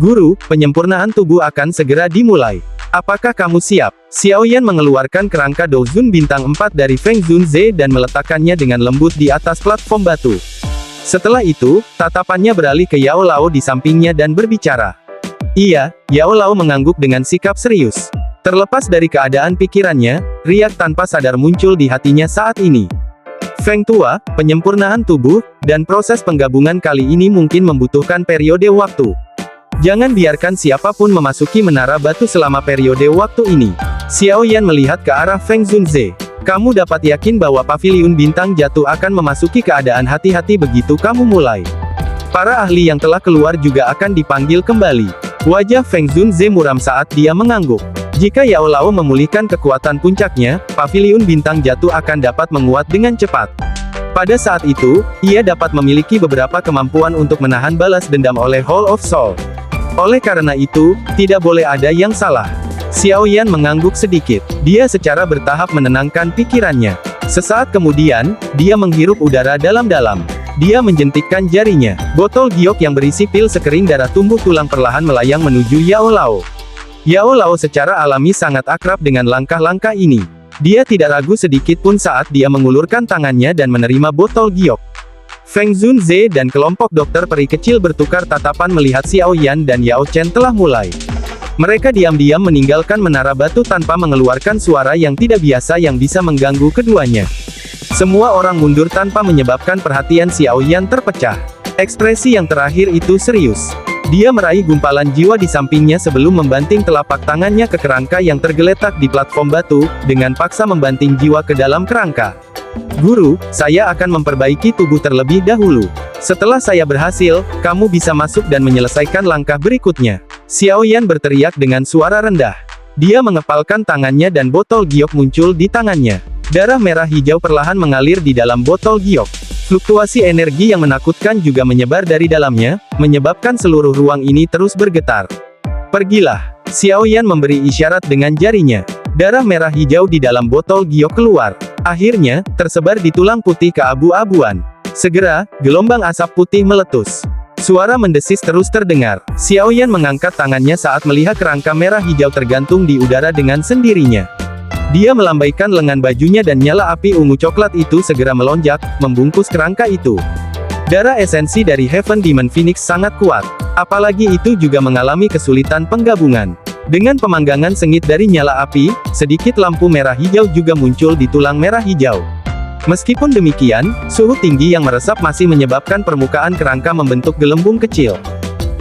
Guru, penyempurnaan tubuh akan segera dimulai. Apakah kamu siap? Xiao Yan mengeluarkan kerangka Douzun bintang 4 dari Feng Zunze dan meletakkannya dengan lembut di atas platform batu. Setelah itu, tatapannya beralih ke Yao Lao di sampingnya dan berbicara. Iya, Yao Lao mengangguk dengan sikap serius. Terlepas dari keadaan pikirannya, riak tanpa sadar muncul di hatinya saat ini. Feng Tua, penyempurnaan tubuh, dan proses penggabungan kali ini mungkin membutuhkan periode waktu. Jangan biarkan siapapun memasuki menara batu selama periode waktu ini. Xiao Yan melihat ke arah Feng Zunze. Kamu dapat yakin bahwa paviliun bintang jatuh akan memasuki keadaan hati-hati begitu kamu mulai. Para ahli yang telah keluar juga akan dipanggil kembali. Wajah Feng Zunze muram saat dia mengangguk. Jika Yao Lao memulihkan kekuatan puncaknya, paviliun bintang jatuh akan dapat menguat dengan cepat. Pada saat itu, ia dapat memiliki beberapa kemampuan untuk menahan balas dendam oleh Hall of Soul. Oleh karena itu, tidak boleh ada yang salah. Xiao Yan mengangguk sedikit. Dia secara bertahap menenangkan pikirannya. Sesaat kemudian, dia menghirup udara dalam-dalam. Dia menjentikkan jarinya. Botol giok yang berisi pil sekering darah tumbuh tulang perlahan melayang menuju Yao Lao. Yao Lao secara alami sangat akrab dengan langkah-langkah ini. Dia tidak ragu sedikit pun saat dia mengulurkan tangannya dan menerima botol giok. Feng Zunze dan kelompok dokter peri kecil bertukar tatapan melihat Xiao Yan dan Yao Chen telah mulai. Mereka diam-diam meninggalkan menara batu tanpa mengeluarkan suara yang tidak biasa yang bisa mengganggu keduanya. Semua orang mundur tanpa menyebabkan perhatian Xiao Yan terpecah. Ekspresi yang terakhir itu serius. Dia meraih gumpalan jiwa di sampingnya sebelum membanting telapak tangannya ke kerangka yang tergeletak di platform batu, dengan paksa membanting jiwa ke dalam kerangka. Guru, saya akan memperbaiki tubuh terlebih dahulu. Setelah saya berhasil, kamu bisa masuk dan menyelesaikan langkah berikutnya. Xiao Yan berteriak dengan suara rendah. Dia mengepalkan tangannya dan botol giok muncul di tangannya. Darah merah hijau perlahan mengalir di dalam botol giok. Fluktuasi energi yang menakutkan juga menyebar dari dalamnya, menyebabkan seluruh ruang ini terus bergetar. Pergilah. Xiao Yan memberi isyarat dengan jarinya. Darah merah hijau di dalam botol giok keluar. Akhirnya, tersebar di tulang putih keabu-abuan. Segera, gelombang asap putih meletus. Suara mendesis terus terdengar. Xiao Yan mengangkat tangannya saat melihat kerangka merah hijau tergantung di udara dengan sendirinya. Dia melambaikan lengan bajunya dan nyala api ungu coklat itu segera melonjak, membungkus kerangka itu. Darah esensi dari Heaven Demon Phoenix sangat kuat. Apalagi itu juga mengalami kesulitan penggabungan. Dengan pemanggangan sengit dari nyala api, sedikit lampu merah hijau juga muncul di tulang merah hijau. Meskipun demikian, suhu tinggi yang meresap masih menyebabkan permukaan kerangka membentuk gelembung kecil.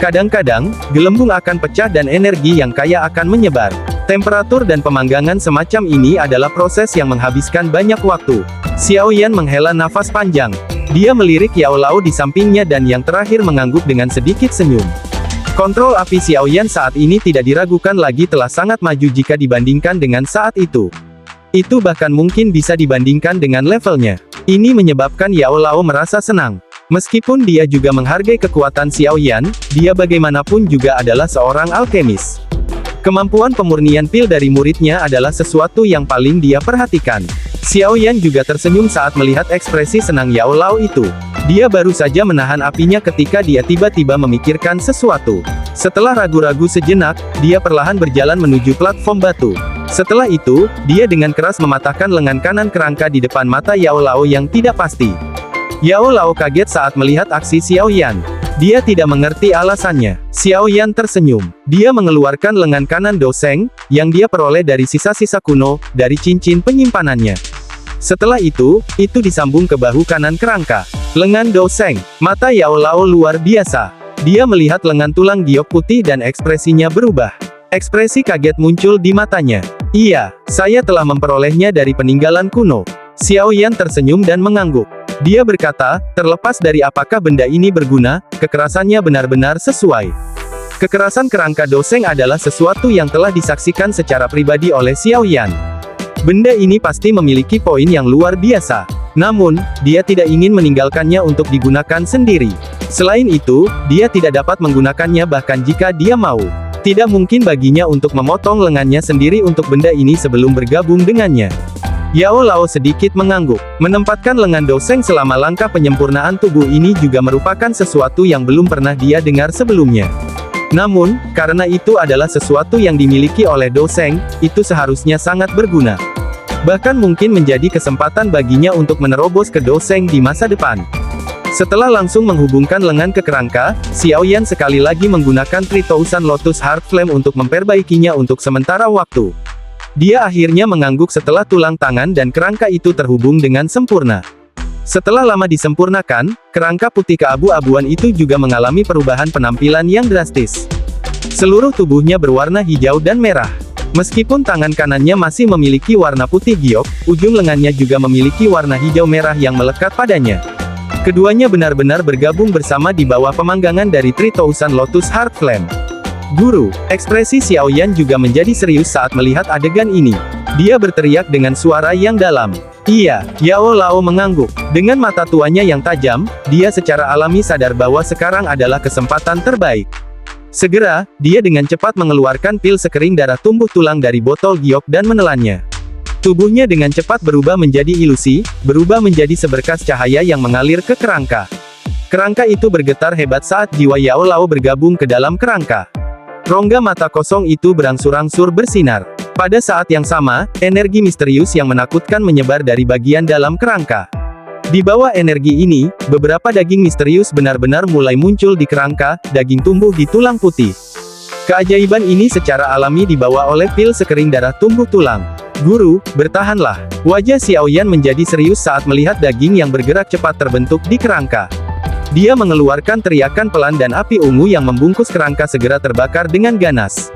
Kadang-kadang, gelembung akan pecah dan energi yang kaya akan menyebar. Temperatur dan pemanggangan semacam ini adalah proses yang menghabiskan banyak waktu. Xiao Yan menghela nafas panjang. Dia melirik Yao Lao di sampingnya dan yang terakhir mengangguk dengan sedikit senyum. Kontrol api Xiao Yan saat ini tidak diragukan lagi telah sangat maju jika dibandingkan dengan saat itu. Itu bahkan mungkin bisa dibandingkan dengan levelnya. Ini menyebabkan Yao Lao merasa senang. Meskipun dia juga menghargai kekuatan Xiao Yan, dia bagaimanapun juga adalah seorang alkemis. Kemampuan pemurnian pil dari muridnya adalah sesuatu yang paling dia perhatikan. Xiao Yan juga tersenyum saat melihat ekspresi senang Yao Lao itu. Dia baru saja menahan apinya ketika dia tiba-tiba memikirkan sesuatu. Setelah ragu-ragu sejenak, dia perlahan berjalan menuju platform batu. Setelah itu, dia dengan keras mematahkan lengan kanan kerangka di depan mata Yao Lao yang tidak pasti. Yao Lao kaget saat melihat aksi Xiao Yan. Dia tidak mengerti alasannya. Xiao Yan tersenyum. Dia mengeluarkan lengan kanan Doseng, yang dia peroleh dari sisa-sisa kuno, dari cincin penyimpanannya. Setelah itu disambung ke bahu kanan kerangka. Lengan Doseng. Mata Yao Lao luar biasa. Dia melihat lengan tulang giok putih dan ekspresinya berubah. Ekspresi kaget muncul di matanya. Iya, saya telah memperolehnya dari peninggalan kuno. Xiao Yan tersenyum dan mengangguk. Dia berkata, terlepas dari apakah benda ini berguna, kekerasannya benar-benar sesuai. Kekerasan kerangka Doseng adalah sesuatu yang telah disaksikan secara pribadi oleh Xiao Yan. Benda ini pasti memiliki poin yang luar biasa. Namun, dia tidak ingin meninggalkannya untuk digunakan sendiri. Selain itu, dia tidak dapat menggunakannya bahkan jika dia mau. Tidak mungkin baginya untuk memotong lengannya sendiri untuk benda ini sebelum bergabung dengannya. Yao Lao sedikit mengangguk. Menempatkan lengan Doseng selama langkah penyempurnaan tubuh ini juga merupakan sesuatu yang belum pernah dia dengar sebelumnya. Namun, karena itu adalah sesuatu yang dimiliki oleh Do Sheng, itu seharusnya sangat berguna. Bahkan mungkin menjadi kesempatan baginya untuk menerobos ke Do Sheng di masa depan. Setelah langsung menghubungkan lengan ke kerangka, Xiao Yan sekali lagi menggunakan 3000 Lotus Heart Flame untuk memperbaikinya untuk sementara waktu. Dia akhirnya mengangguk setelah tulang tangan dan kerangka itu terhubung dengan sempurna. Setelah lama disempurnakan, kerangka putih keabu-abuan itu juga mengalami perubahan penampilan yang drastis. Seluruh tubuhnya berwarna hijau dan merah. Meskipun tangan kanannya masih memiliki warna putih giok, ujung lengannya juga memiliki warna hijau merah yang melekat padanya. Keduanya benar-benar bergabung bersama di bawah pemanggangan dari 3000 Lotus Heart Flame. Guru, ekspresi Xiao Yan juga menjadi serius saat melihat adegan ini. Dia berteriak dengan suara yang dalam. Iya, Yao Lao mengangguk. Dengan mata tuanya yang tajam, dia secara alami sadar bahwa sekarang adalah kesempatan terbaik. Segera, dia dengan cepat mengeluarkan pil sekering darah tumbuh tulang dari botol giok dan menelannya. Tubuhnya dengan cepat berubah menjadi ilusi, berubah menjadi seberkas cahaya yang mengalir ke kerangka. Kerangka itu bergetar hebat saat jiwa Yao Lao bergabung ke dalam kerangka. Rongga mata kosong itu berangsur-angsur bersinar. Pada saat yang sama, energi misterius yang menakutkan menyebar dari bagian dalam kerangka. Di bawah energi ini, beberapa daging misterius benar-benar mulai muncul di kerangka, daging tumbuh di tulang putih. Keajaiban ini secara alami dibawa oleh pil sekering darah tumbuh tulang. Guru, bertahanlah. Wajah Xiao Yan menjadi serius saat melihat daging yang bergerak cepat terbentuk di kerangka. Dia mengeluarkan teriakan pelan dan api ungu yang membungkus kerangka segera terbakar dengan ganas.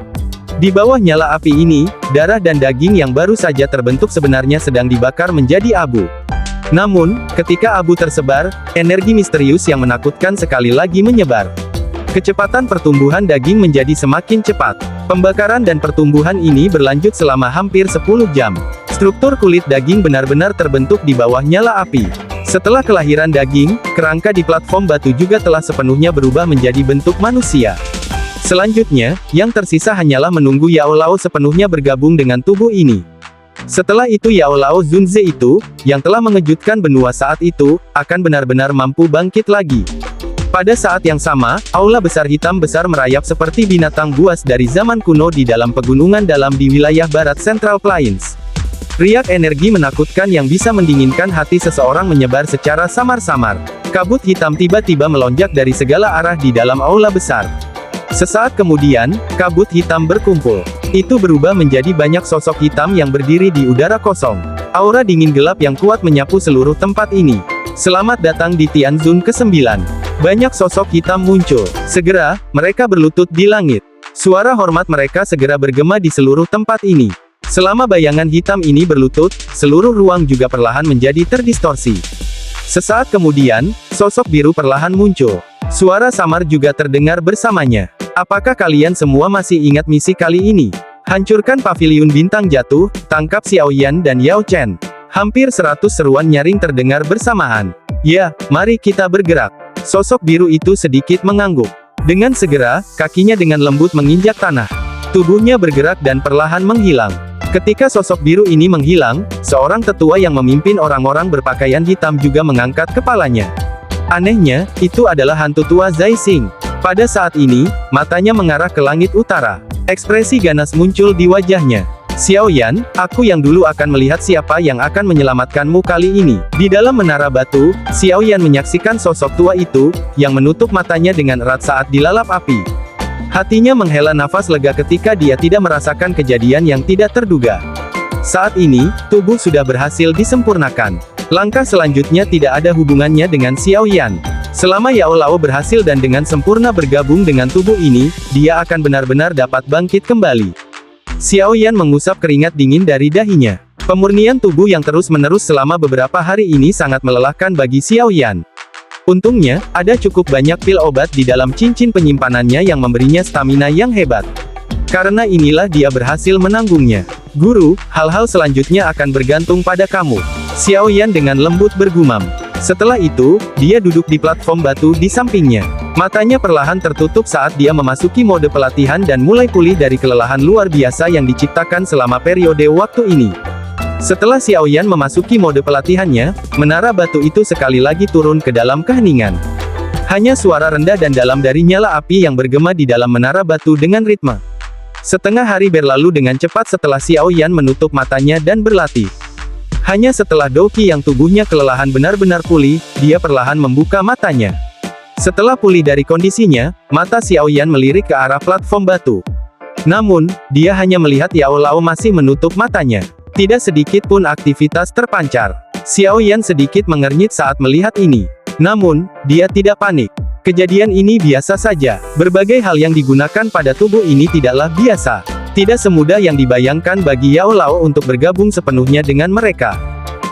Di bawah nyala api ini, darah dan daging yang baru saja terbentuk sebenarnya sedang dibakar menjadi abu. Namun, ketika abu tersebar, energi misterius yang menakutkan sekali lagi menyebar. Kecepatan pertumbuhan daging menjadi semakin cepat. Pembakaran dan pertumbuhan ini berlanjut selama hampir 10 jam. Struktur kulit daging benar-benar terbentuk di bawah nyala api. Setelah kelahiran daging, kerangka di platform batu juga telah sepenuhnya berubah menjadi bentuk manusia. Selanjutnya, yang tersisa hanyalah menunggu Yao Lao sepenuhnya bergabung dengan tubuh ini. Setelah itu Yao Lao Zunze itu, yang telah mengejutkan benua saat itu, akan benar-benar mampu bangkit lagi. Pada saat yang sama, aula besar hitam besar merayap seperti binatang buas dari zaman kuno di dalam pegunungan dalam di wilayah barat Central Plains. Riak energi menakutkan yang bisa mendinginkan hati seseorang menyebar secara samar-samar. Kabut hitam tiba-tiba melonjak dari segala arah di dalam aula besar. Sesaat kemudian, kabut hitam berkumpul. Itu berubah menjadi banyak sosok hitam yang berdiri di udara kosong. Aura dingin gelap yang kuat menyapu seluruh tempat ini. Selamat datang di Tianzun ke-9. Banyak sosok hitam muncul. Segera, mereka berlutut di langit. Suara hormat mereka segera bergema di seluruh tempat ini. Selama bayangan hitam ini berlutut, seluruh ruang juga perlahan menjadi terdistorsi. Sesaat kemudian, sosok biru perlahan muncul. Suara samar juga terdengar bersamanya. Apakah kalian semua masih ingat misi kali ini? Hancurkan paviliun bintang jatuh, tangkap Xiao Yan dan Yao Chen. Hampir 100 seruan nyaring terdengar bersamaan. Ya, mari kita bergerak. Sosok biru itu sedikit mengangguk. Dengan segera, kakinya dengan lembut menginjak tanah. Tubuhnya bergerak dan perlahan menghilang. Ketika sosok biru ini menghilang, seorang tetua yang memimpin orang-orang berpakaian hitam juga mengangkat kepalanya. Anehnya, itu adalah hantu tua Zai Xing. Pada saat ini, matanya mengarah ke langit utara. Ekspresi ganas muncul di wajahnya. Xiao Yan, aku yang dulu akan melihat siapa yang akan menyelamatkanmu kali ini. Di dalam menara batu, Xiao Yan menyaksikan sosok tua itu, yang menutup matanya dengan erat saat dilalap api. Hatinya menghela nafas lega ketika dia tidak merasakan kejadian yang tidak terduga. Saat ini, tubuh sudah berhasil disempurnakan. Langkah selanjutnya tidak ada hubungannya dengan Xiao Yan. Selama Yao Lao berhasil dan dengan sempurna bergabung dengan tubuh ini, dia akan benar-benar dapat bangkit kembali. Xiao Yan mengusap keringat dingin dari dahinya. Pemurnian tubuh yang terus-menerus selama beberapa hari ini sangat melelahkan bagi Xiao Yan. Untungnya, ada cukup banyak pil obat di dalam cincin penyimpanannya yang memberinya stamina yang hebat. Karena inilah dia berhasil menanggungnya. Guru, hal-hal selanjutnya akan bergantung pada kamu. Xiao Yan dengan lembut bergumam. Setelah itu, dia duduk di platform batu di sampingnya. Matanya perlahan tertutup saat dia memasuki mode pelatihan dan mulai pulih dari kelelahan luar biasa yang diciptakan selama periode waktu ini. Setelah Xiao Yan memasuki mode pelatihannya, menara batu itu sekali lagi turun ke dalam keheningan. Hanya suara rendah dan dalam dari nyala api yang bergema di dalam menara batu dengan ritme. Setengah hari berlalu dengan cepat setelah Xiao Yan menutup matanya dan berlatih. Hanya setelah Dou Qi yang tubuhnya kelelahan benar-benar pulih, dia perlahan membuka matanya. Setelah pulih dari kondisinya, mata Xiao Yan melirik ke arah platform batu. Namun, dia hanya melihat Yao Lao masih menutup matanya. Tidak sedikit pun aktivitas terpancar. Xiao Yan sedikit mengernyit saat melihat ini. Namun, dia tidak panik. Kejadian ini biasa saja. Berbagai hal yang digunakan pada tubuh ini tidaklah biasa. Tidak semudah yang dibayangkan bagi Yao Lao untuk bergabung sepenuhnya dengan mereka.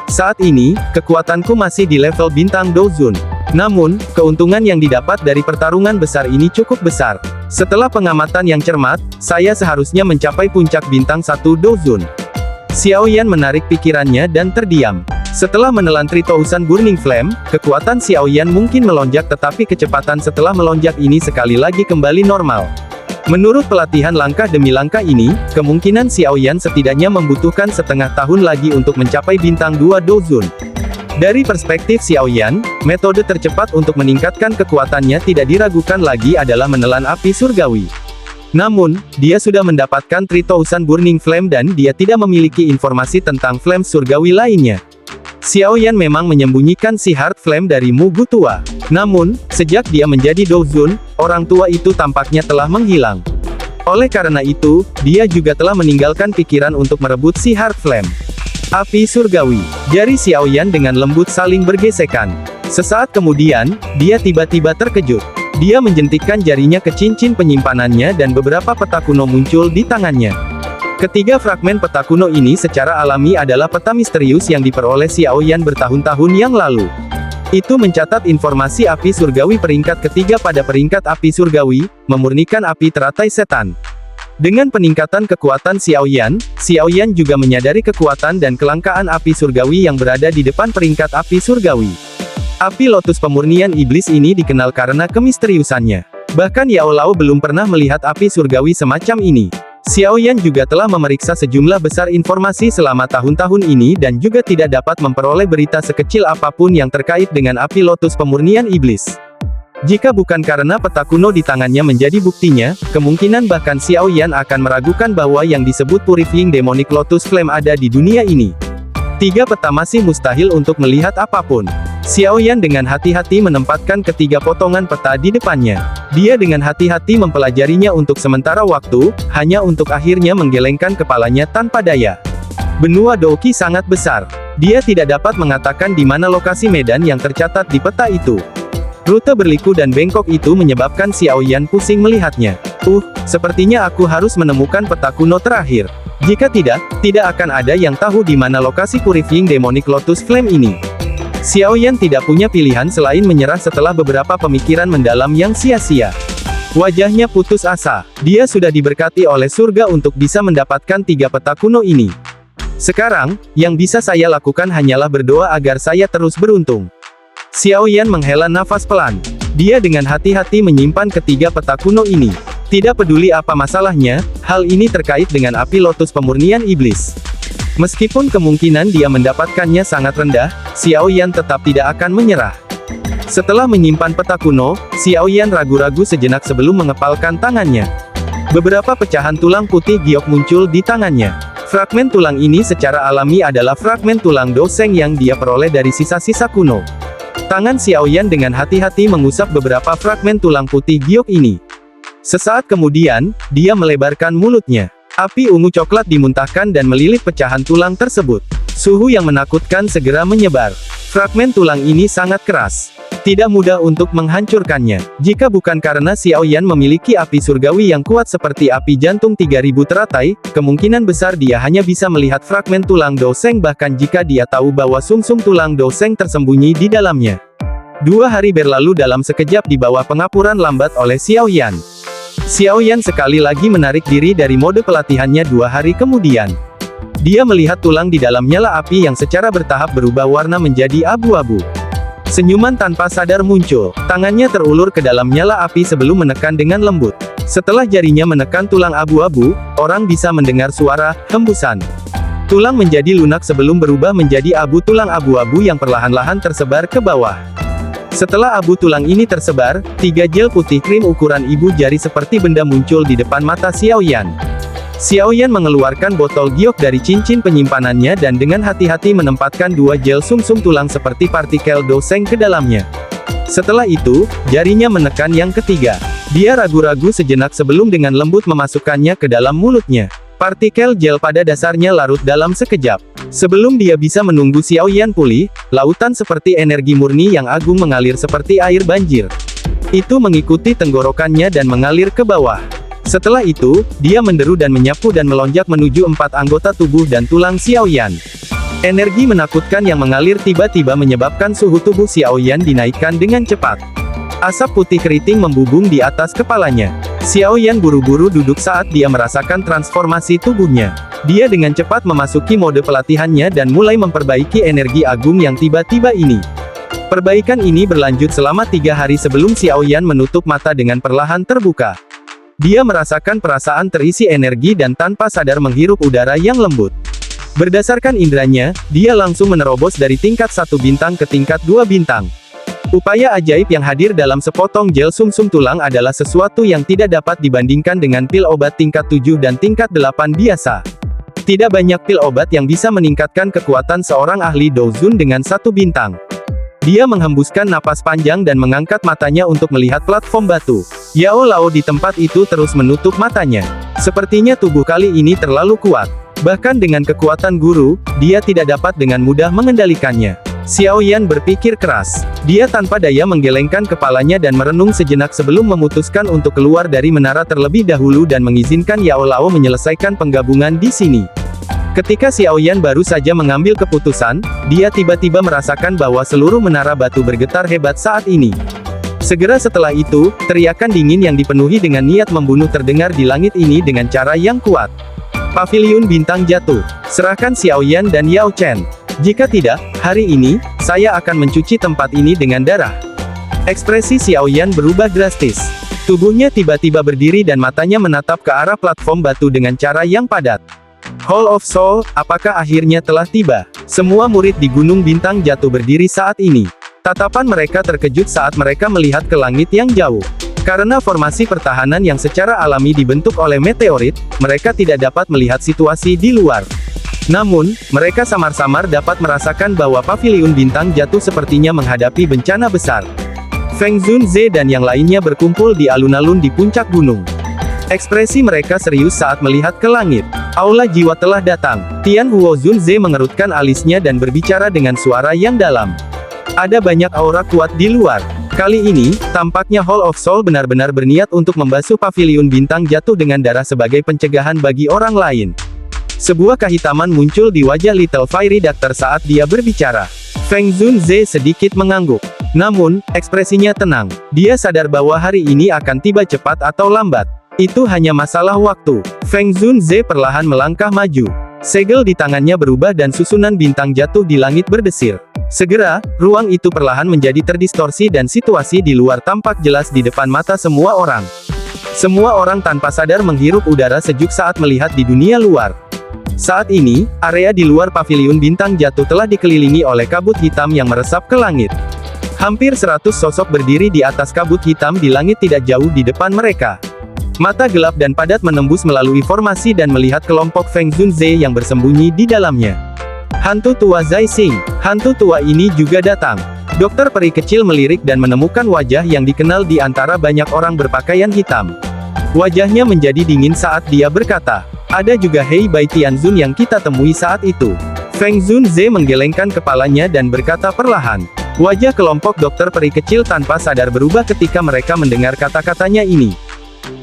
Saat ini, kekuatanku masih di level bintang Douzun. Namun, keuntungan yang didapat dari pertarungan besar ini cukup besar. Setelah pengamatan yang cermat, saya seharusnya mencapai puncak bintang 1 Douzun. Xiao Yan menarik pikirannya dan terdiam. Setelah menelan 3000 Burning Flame, kekuatan Xiao Yan mungkin melonjak tetapi kecepatan setelah melonjak ini sekali lagi kembali normal. Menurut pelatihan langkah demi langkah ini, kemungkinan Xiao Yan setidaknya membutuhkan setengah tahun lagi untuk mencapai bintang 2 Douzun. Dari perspektif Xiao Yan, metode tercepat untuk meningkatkan kekuatannya tidak diragukan lagi adalah menelan api surgawi. Namun, dia sudah mendapatkan 3000 Burning Flame dan dia tidak memiliki informasi tentang flame surgawi lainnya. Xiao Yan memang menyembunyikan si Heart Flame dari Mu Gu tua. Namun, sejak dia menjadi Douzun, orang tua itu tampaknya telah menghilang. Oleh karena itu, dia juga telah meninggalkan pikiran untuk merebut si Heart Flame. Api surgawi. Jari Xiao Yan dengan lembut saling bergesekan. Sesaat kemudian, dia tiba-tiba terkejut. Dia menjentikkan jarinya ke cincin penyimpanannya dan beberapa peta kuno muncul di tangannya. Ketiga fragmen peta kuno ini secara alami adalah peta misterius yang diperoleh Xiao Yan bertahun-tahun yang lalu. Itu mencatat informasi api surgawi peringkat ketiga pada peringkat api surgawi, memurnikan api teratai setan. Dengan peningkatan kekuatan Xiao Yan juga menyadari kekuatan dan kelangkaan api surgawi yang berada di depan peringkat api surgawi. Api lotus pemurnian iblis ini dikenal karena kemisteriusannya. Bahkan Yao Lao belum pernah melihat api surgawi semacam ini. Xiao Yan juga telah memeriksa sejumlah besar informasi selama tahun-tahun ini dan juga tidak dapat memperoleh berita sekecil apapun yang terkait dengan api lotus pemurnian iblis. Jika bukan karena peta kuno di tangannya menjadi buktinya, kemungkinan bahkan Xiao Yan akan meragukan bahwa yang disebut Purifying Demonic Lotus Flame ada di dunia ini. Tiga peta masih mustahil untuk melihat apapun. Xiao Yan dengan hati-hati menempatkan ketiga potongan peta di depannya. Dia dengan hati-hati mempelajarinya untuk sementara waktu, hanya untuk akhirnya menggelengkan kepalanya tanpa daya. Benua Dou Qi sangat besar. Dia tidak dapat mengatakan di mana lokasi medan yang tercatat di peta itu. Rute berliku dan bengkok itu menyebabkan Xiao Yan pusing melihatnya. Sepertinya aku harus menemukan peta kuno terakhir. Jika tidak akan ada yang tahu di mana lokasi Purifying Demonic Lotus Flame ini. Xiao Yan tidak punya pilihan selain menyerah setelah beberapa pemikiran mendalam yang sia-sia. Wajahnya putus asa. Dia sudah diberkati oleh surga untuk bisa mendapatkan tiga peta kuno ini. Sekarang, yang bisa saya lakukan hanyalah berdoa agar saya terus beruntung. Xiao Yan menghela nafas pelan. Dia dengan hati-hati menyimpan ketiga peta kuno ini. Tidak peduli apa masalahnya, hal ini terkait dengan api lotus pemurnian iblis. Meskipun kemungkinan dia mendapatkannya sangat rendah, Xiao Yan tetap tidak akan menyerah. Setelah menyimpan peta kuno, Xiao Yan ragu-ragu sejenak sebelum mengepalkan tangannya. Beberapa pecahan tulang putih giok muncul di tangannya. Fragmen tulang ini secara alami adalah fragmen tulang Do Sheng yang dia peroleh dari sisa-sisa kuno. Tangan Xiao Yan dengan hati-hati mengusap beberapa fragmen tulang putih giok ini. Sesaat kemudian, dia melebarkan mulutnya. Api ungu coklat dimuntahkan dan melilit pecahan tulang tersebut. Suhu yang menakutkan segera menyebar. Fragmen tulang ini sangat keras. Tidak mudah untuk menghancurkannya. Jika bukan karena Xiao Yan memiliki api surgawi yang kuat seperti api jantung 3000 teratai, kemungkinan besar dia hanya bisa melihat fragmen tulang Do Sheng bahkan jika dia tahu bahwa sumsum tulang Do Sheng tersembunyi di dalamnya. 2 hari berlalu dalam sekejap di bawah pengapuran lambat oleh Xiao Yan. Xiao Yan sekali lagi menarik diri dari mode pelatihannya 2 hari kemudian. Dia melihat tulang di dalam nyala api yang secara bertahap berubah warna menjadi abu-abu. Senyuman tanpa sadar muncul. Tangannya terulur ke dalam nyala api sebelum menekan dengan lembut. Setelah jarinya menekan tulang abu-abu, orang bisa mendengar suara hembusan. Tulang menjadi lunak sebelum berubah menjadi abu. Tulang abu-abu yang perlahan-lahan tersebar ke bawah. Setelah abu tulang ini tersebar, 3 gel putih krim ukuran ibu jari seperti benda muncul di depan mata Xiaoyan. Xiaoyan mengeluarkan botol giok dari cincin penyimpanannya dan dengan hati-hati menempatkan 2 gel sumsum tulang seperti partikel doseng ke dalamnya. Setelah itu, jarinya menekan yang ketiga. Dia ragu-ragu sejenak sebelum dengan lembut memasukkannya ke dalam mulutnya. Partikel gel pada dasarnya larut dalam sekejap. Sebelum dia bisa menunggu Xiaoyan pulih, lautan seperti energi murni yang agung mengalir seperti air banjir. Itu mengikuti tenggorokannya dan mengalir ke bawah. Setelah itu, dia menderu dan menyapu dan melonjak menuju 4 anggota tubuh dan tulang Xiaoyan. Energi menakutkan yang mengalir tiba-tiba menyebabkan suhu tubuh Xiaoyan dinaikkan dengan cepat. Asap putih keriting membubung di atas kepalanya. Xiaoyan buru-buru duduk saat dia merasakan transformasi tubuhnya. Dia dengan cepat memasuki mode pelatihannya dan mulai memperbaiki energi agung yang tiba-tiba ini. Perbaikan ini berlanjut selama 3 hari sebelum Xiaoyan menutup mata dengan perlahan terbuka. Dia merasakan perasaan terisi energi dan tanpa sadar menghirup udara yang lembut. Berdasarkan indranya, dia langsung menerobos dari tingkat 1 bintang ke tingkat 2 bintang. Upaya ajaib yang hadir dalam sepotong gel sumsum tulang adalah sesuatu yang tidak dapat dibandingkan dengan pil obat tingkat 7 dan tingkat 8 biasa. Tidak banyak pil obat yang bisa meningkatkan kekuatan seorang ahli Douzun dengan 1 bintang. Dia menghembuskan napas panjang dan mengangkat matanya untuk melihat platform batu. Yao Lao di tempat itu terus menutup matanya. Sepertinya tubuh kali ini terlalu kuat. Bahkan dengan kekuatan guru, dia tidak dapat dengan mudah mengendalikannya. Xiaoyan berpikir keras. Dia tanpa daya menggelengkan kepalanya dan merenung sejenak sebelum memutuskan untuk keluar dari menara terlebih dahulu dan mengizinkan Yao Lao menyelesaikan penggabungan di sini. Ketika Xiaoyan baru saja mengambil keputusan, dia tiba-tiba merasakan bahwa seluruh menara batu bergetar hebat saat ini. Segera setelah itu, teriakan dingin yang dipenuhi dengan niat membunuh terdengar di langit ini dengan cara yang kuat. Paviliun bintang jatuh. Serahkan Xiaoyan dan Yao Chen. Jika tidak, hari ini, saya akan mencuci tempat ini dengan darah. Ekspresi Xiaoyan berubah drastis. Tubuhnya tiba-tiba berdiri dan matanya menatap ke arah platform batu dengan cara yang padat. Hall of Soul, apakah akhirnya telah tiba? Semua murid di Gunung Bintang Jatuh berdiri saat ini. Tatapan mereka terkejut saat mereka melihat ke langit yang jauh. Karena formasi pertahanan yang secara alami dibentuk oleh meteorit, mereka tidak dapat melihat situasi di luar. Namun, mereka samar-samar dapat merasakan bahwa Paviliun Bintang Jatuh sepertinya menghadapi bencana besar. Feng Zunze dan yang lainnya berkumpul di alun-alun di puncak gunung. Ekspresi mereka serius saat melihat ke langit. Aula jiwa telah datang. Tian Huo Zunze mengerutkan alisnya dan berbicara dengan suara yang dalam. Ada banyak aura kuat di luar. Kali ini, tampaknya Hall of Soul benar-benar berniat untuk membasuh Paviliun Bintang Jatuh dengan darah sebagai pencegahan bagi orang lain. Sebuah kehitaman muncul di wajah Little Fairy Doctor saat dia berbicara. Feng Zunze sedikit mengangguk. Namun, ekspresinya tenang. Dia sadar bahwa hari ini akan tiba cepat atau lambat. Itu hanya masalah waktu. Feng Zunze perlahan melangkah maju. Segel di tangannya berubah dan susunan bintang jatuh di langit berdesir. Segera, ruang itu perlahan menjadi terdistorsi dan situasi di luar tampak jelas di depan mata semua orang. Semua orang tanpa sadar menghirup udara sejuk saat melihat di dunia luar. Saat ini, area di luar Paviliun Bintang Jatuh telah dikelilingi oleh kabut hitam yang meresap ke langit. Hampir 100 sosok berdiri di atas kabut hitam di langit tidak jauh di depan mereka. Mata gelap dan padat menembus melalui formasi dan melihat kelompok Feng Zunze yang bersembunyi di dalamnya. Hantu tua Zai Xing. Hantu tua ini juga datang. Dokter peri kecil melirik dan menemukan wajah yang dikenal di antara banyak orang berpakaian hitam. Wajahnya menjadi dingin saat dia berkata, ada juga Hei Bai Tianzun yang kita temui saat itu. Feng Zunze menggelengkan kepalanya dan berkata perlahan. Wajah kelompok dokter peri kecil tanpa sadar berubah ketika mereka mendengar kata-katanya ini.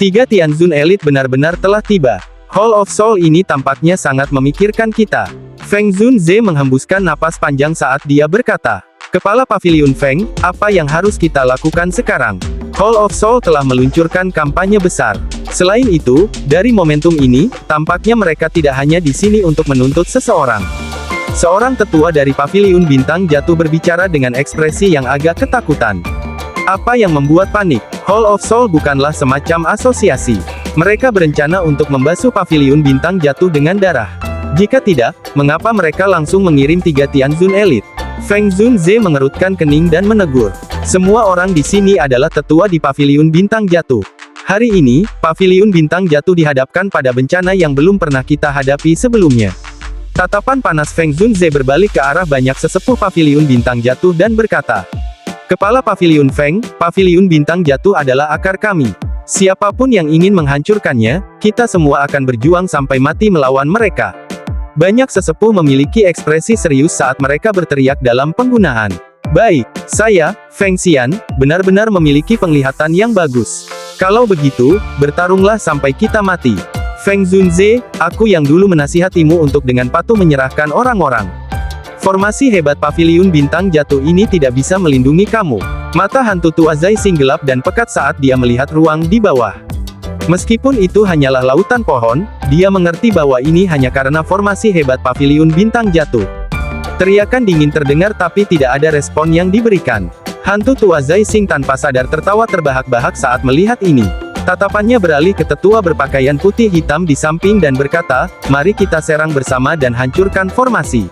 3 Tianzun elit benar-benar telah tiba. Hall of Soul ini tampaknya sangat memikirkan kita. Feng Zunze menghembuskan napas panjang saat dia berkata. Kepala Paviliun Feng, apa yang harus kita lakukan sekarang? Hall of Soul telah meluncurkan kampanye besar. Selain itu, dari momentum ini, tampaknya mereka tidak hanya di sini untuk menuntut seseorang. Seorang tetua dari Paviliun Bintang Jatuh berbicara dengan ekspresi yang agak ketakutan. Apa yang membuat panik? Hall of Soul bukanlah semacam asosiasi. Mereka berencana untuk membasuh Paviliun Bintang Jatuh dengan darah. Jika tidak, mengapa mereka langsung mengirim 3 Tianzun elit? Feng Zunze mengerutkan kening dan menegur. Semua orang di sini adalah tetua di Paviliun Bintang Jatuh. Hari ini, Paviliun Bintang Jatuh dihadapkan pada bencana yang belum pernah kita hadapi sebelumnya. Tatapan panas Feng Zunze berbalik ke arah banyak sesepuh Paviliun Bintang Jatuh dan berkata, "Kepala Paviliun Feng, Paviliun Bintang Jatuh adalah akar kami. Siapapun yang ingin menghancurkannya, kita semua akan berjuang sampai mati melawan mereka." Banyak sesepuh memiliki ekspresi serius saat mereka berteriak dalam penggunaan. "Baik, saya, Feng Xian, benar-benar memiliki penglihatan yang bagus. Kalau begitu, bertarunglah sampai kita mati. Feng Zunze, aku yang dulu menasihatimu untuk dengan patuh menyerahkan orang-orang. Formasi hebat Paviliun Bintang Jatuh ini tidak bisa melindungi kamu." Mata hantu tua Zai Xing gelap dan pekat saat dia melihat ruang di bawah. Meskipun itu hanyalah lautan pohon, dia mengerti bahwa ini hanya karena formasi hebat Paviliun Bintang Jatuh. Teriakan dingin terdengar tapi tidak ada respon yang diberikan. Hantu tua Zai Xing tanpa sadar tertawa terbahak-bahak saat melihat ini. Tatapannya beralih ke tetua berpakaian putih hitam di samping dan berkata, "Mari kita serang bersama dan hancurkan formasi."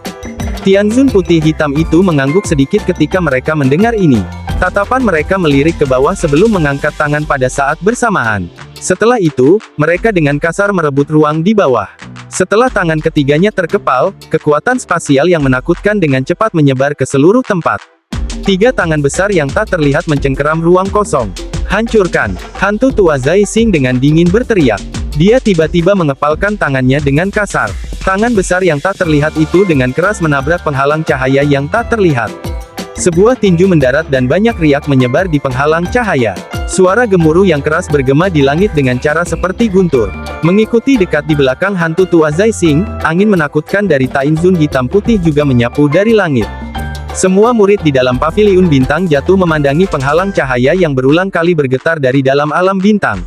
Tianzun putih hitam itu mengangguk sedikit ketika mereka mendengar ini. Tatapan mereka melirik ke bawah sebelum mengangkat tangan pada saat bersamaan. Setelah itu, mereka dengan kasar merebut ruang di bawah. Setelah tangan ketiganya terkepal, kekuatan spasial yang menakutkan dengan cepat menyebar ke seluruh tempat. 3 tangan besar yang tak terlihat mencengkeram ruang kosong. "Hancurkan!" Hantu tua Zai Xing dengan dingin berteriak. Dia tiba-tiba mengepalkan tangannya dengan kasar. Tangan besar yang tak terlihat itu dengan keras menabrak penghalang cahaya yang tak terlihat. Sebuah tinju mendarat dan banyak riak menyebar di penghalang cahaya. Suara gemuruh yang keras bergema di langit dengan cara seperti guntur. Mengikuti dekat di belakang hantu tua Zai Xing, angin menakutkan dari Tianzun hitam putih juga menyapu dari langit. Semua murid di dalam Paviliun Bintang Jatuh memandangi penghalang cahaya yang berulang kali bergetar dari dalam alam bintang.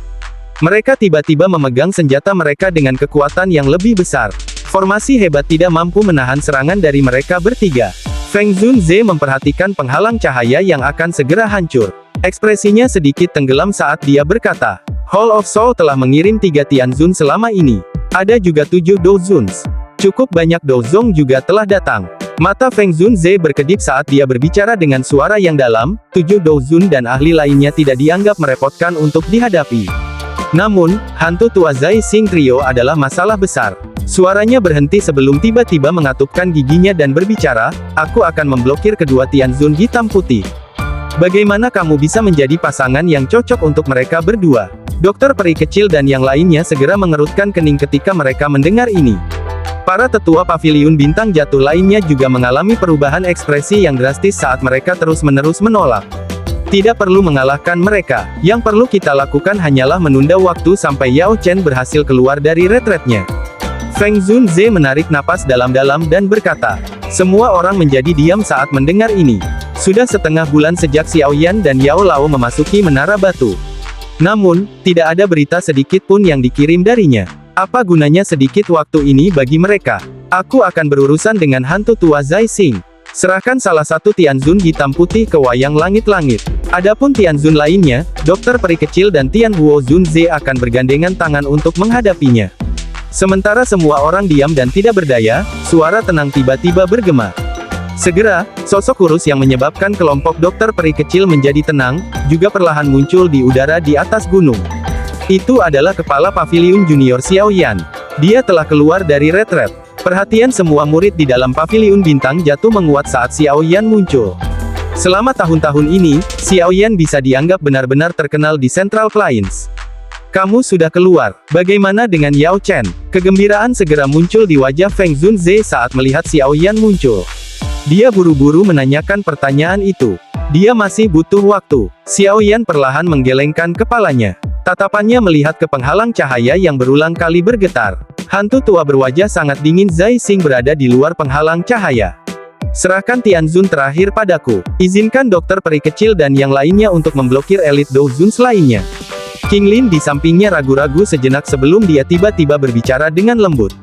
Mereka tiba-tiba memegang senjata mereka dengan kekuatan yang lebih besar. Formasi hebat tidak mampu menahan serangan dari mereka bertiga. Feng Zunze memperhatikan penghalang cahaya yang akan segera hancur. Ekspresinya sedikit tenggelam saat dia berkata, "Hall of Soul telah mengirim 3 Tianzun selama ini. Ada juga 7 Dozuns. Cukup banyak Dozong juga telah datang." Mata Feng Zunze berkedip saat dia berbicara dengan suara yang dalam, 7 Dozun dan ahli lainnya tidak dianggap merepotkan untuk dihadapi. Namun, hantu tua Zai Xing Trio adalah masalah besar. Suaranya berhenti sebelum tiba-tiba mengatupkan giginya dan berbicara, "Aku akan memblokir kedua Tianzun hitam putih. Bagaimana kamu bisa menjadi pasangan yang cocok untuk mereka berdua?" Dokter peri kecil dan yang lainnya segera mengerutkan kening ketika mereka mendengar ini. Para tetua Paviliun Bintang Jatuh lainnya juga mengalami perubahan ekspresi yang drastis saat mereka terus-menerus menolak. Tidak perlu mengalahkan mereka, yang perlu kita lakukan hanyalah menunda waktu sampai Yao Chen berhasil keluar dari retretnya. Feng Zunze menarik napas dalam-dalam dan berkata. Semua orang menjadi diam saat mendengar ini. Sudah setengah bulan sejak Xiao Yan dan Yao Lao memasuki Menara Batu. Namun, tidak ada berita sedikit pun yang dikirim darinya. Apa gunanya sedikit waktu ini bagi mereka? Aku akan berurusan dengan hantu tua Zai Xing. Serahkan salah satu Tianzun hitam putih ke wayang langit-langit. Adapun Tianzun lainnya, dokter peri kecil dan Tian Huo Zunze akan bergandengan tangan untuk menghadapinya. Sementara semua orang diam dan tidak berdaya, suara tenang tiba-tiba bergema. Segera, sosok kurus yang menyebabkan kelompok dokter peri kecil menjadi tenang, juga perlahan muncul di udara di atas gunung. Itu adalah kepala Paviliun Junior Xiao Yan. Dia telah keluar dari retret. Perhatian semua murid di dalam Paviliun Bintang Jatuh menguat saat Xiao Yan muncul. Selama tahun-tahun ini, Xiao Yan bisa dianggap benar-benar terkenal di Central Plains. "Kamu sudah keluar. Bagaimana dengan Yao Chen?" Kegembiraan segera muncul di wajah Feng Zunze saat melihat Xiao Yan muncul. Dia buru-buru menanyakan pertanyaan itu. Dia masih butuh waktu. Xiao Yan perlahan menggelengkan kepalanya. Tatapannya melihat ke penghalang cahaya yang berulang kali bergetar. Hantu tua berwajah sangat dingin Zai Xing berada di luar penghalang cahaya. "Serahkan Tianzun terakhir padaku. Izinkan dokter peri kecil dan yang lainnya untuk memblokir elit Dozuns lainnya." King Lin di sampingnya ragu-ragu sejenak sebelum dia tiba-tiba berbicara dengan lembut.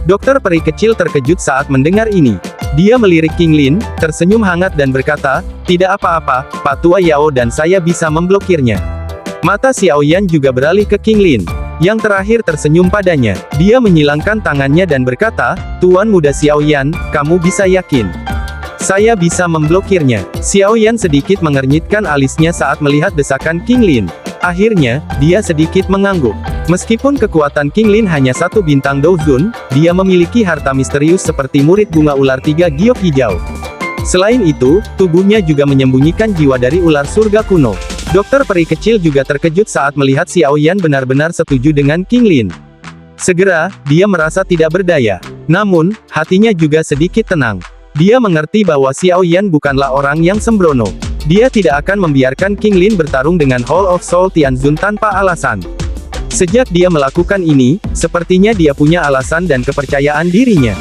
Dokter peri kecil terkejut saat mendengar ini. Dia melirik King Lin, tersenyum hangat dan berkata, "Tidak apa-apa, Pak Tua Yao dan saya bisa memblokirnya." Mata Xiao Yan juga beralih ke King Lin. Yang terakhir tersenyum padanya. Dia menyilangkan tangannya dan berkata, "Tuan muda Xiao Yan, kamu bisa yakin." Saya bisa memblokirnya. Xiao Yan sedikit mengernyitkan alisnya saat melihat desakan King Lin. Akhirnya, dia sedikit mengangguk. Meskipun kekuatan King Lin hanya 1 bintang Douzun, dia memiliki harta misterius seperti murid bunga ular 3 giok hijau. Selain itu, tubuhnya juga menyembunyikan jiwa dari ular surga kuno. Dokter peri kecil juga terkejut saat melihat Xiao Yan benar-benar setuju dengan King Lin. Segera, dia merasa tidak berdaya. Namun, hatinya juga sedikit tenang. Dia mengerti bahwa Xiao Yan bukanlah orang yang sembrono. Dia tidak akan membiarkan King Lin bertarung dengan Hall of Soul Tianzun tanpa alasan. Sejak dia melakukan ini, sepertinya dia punya alasan dan kepercayaan dirinya.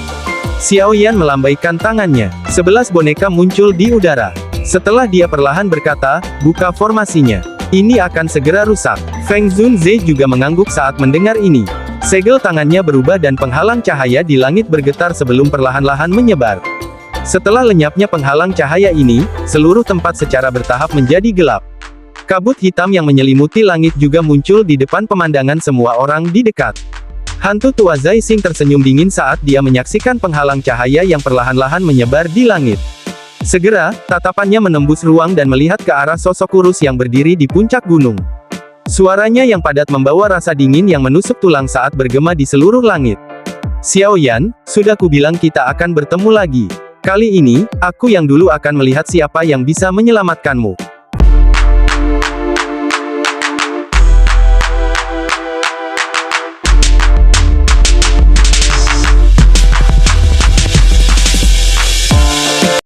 Xiao Yan melambaikan tangannya. 11 boneka muncul di udara. Setelah dia perlahan berkata, buka formasinya. Ini akan segera rusak. Feng Zunze juga mengangguk saat mendengar ini. Segel tangannya berubah dan penghalang cahaya di langit bergetar sebelum perlahan-lahan menyebar. Setelah lenyapnya penghalang cahaya ini, seluruh tempat secara bertahap menjadi gelap. Kabut hitam yang menyelimuti langit juga muncul di depan pemandangan semua orang di dekat. Hantu tua Zai Xing tersenyum dingin saat dia menyaksikan penghalang cahaya yang perlahan-lahan menyebar di langit. Segera, tatapannya menembus ruang dan melihat ke arah sosok kurus yang berdiri di puncak gunung. Suaranya yang padat membawa rasa dingin yang menusuk tulang saat bergema di seluruh langit. Xiao Yan, sudah kubilang kita akan bertemu lagi. Kali ini, aku yang dulu akan melihat siapa yang bisa menyelamatkanmu.